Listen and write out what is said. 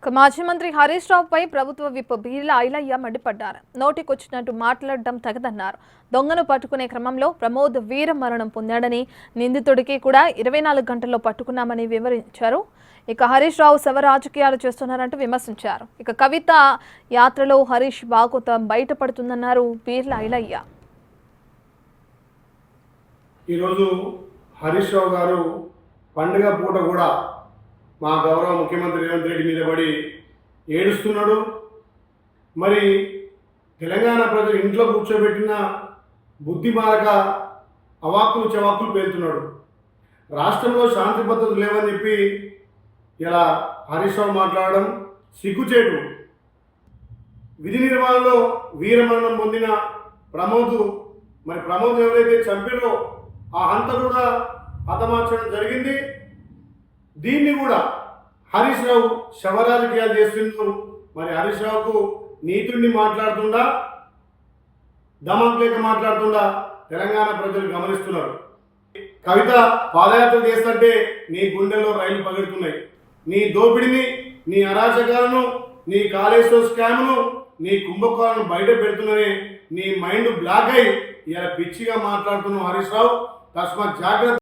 మాజీ మంత్రి హరీష్ రావుపై ప్రభుత్వ విప్ బీర్ల ఐలయ్య మండిపడ్డారు. నోటికొచ్చినట్టు మాట్లాడడం తగదన్నారు. దొంగను పట్టుకునే క్రమంలో ప్రమోద్ వీర మరణం పొందాడని, నిందితుడికి కూడా 24 గంటల్లో పట్టుకున్నామని వివరించారు. ఇక హరీష్ రావు శవ రాజకీయాలు చేస్తున్నారంటూ విమర్శించారు. ఇక కవిత యాత్రలో హరీష్ బాగోతం బయటపడుతుందన్నారు బీర్ల ఐలయ్య. ఈరోజు హరీష్ రావు గారు పండుగ పూట కూడా మా గౌరవ ముఖ్యమంత్రి రేవంత్ రెడ్డి మీద పడి ఏడుస్తున్నాడు. మరి తెలంగాణ ప్రజలు ఇంట్లో కూర్చోబెట్టిన బుద్ధి మారక అవాక్కులు చవాక్కులు పేలుతున్నాడు. రాష్ట్రంలో శాంతి భద్రతలు లేవని చెప్పి ఇలా హరీష్ రావు మాట్లాడడం సిగ్గుచేటు. విధి నిర్వహణలో వీరమరణం పొందిన ప్రమోద్ ఎవరైతే చంపారో ఆ హంత కూడా హతమార్చడం జరిగింది. దీన్ని కూడా హరీష్ రావు శవరాజకీయాలు చేస్తున్నారు. మరి హరీష్ రావుకు నీతుడిని మాట్లాడుతుండా, దమక్ లేక మాట్లాడుతుండా తెలంగాణ ప్రజలు గమనిస్తున్నారు. కవిత పాదయాత్ర చేస్తుంటే నీ గుండెల్లో రైలు పగడుతున్నాయి. నీ దోపిడిని, నీ అరాచకాలను, నీ కాళేశ్వర స్కామ్ను, నీ కుంభకోణాలను బయట పెడుతున్నానే నీ మైండ్ బ్లాక్ అయి ఇలా పిచ్చిగా మాట్లాడుతున్నావు హరీష్ రావు. తస్మాత్ జాగ్రత్త.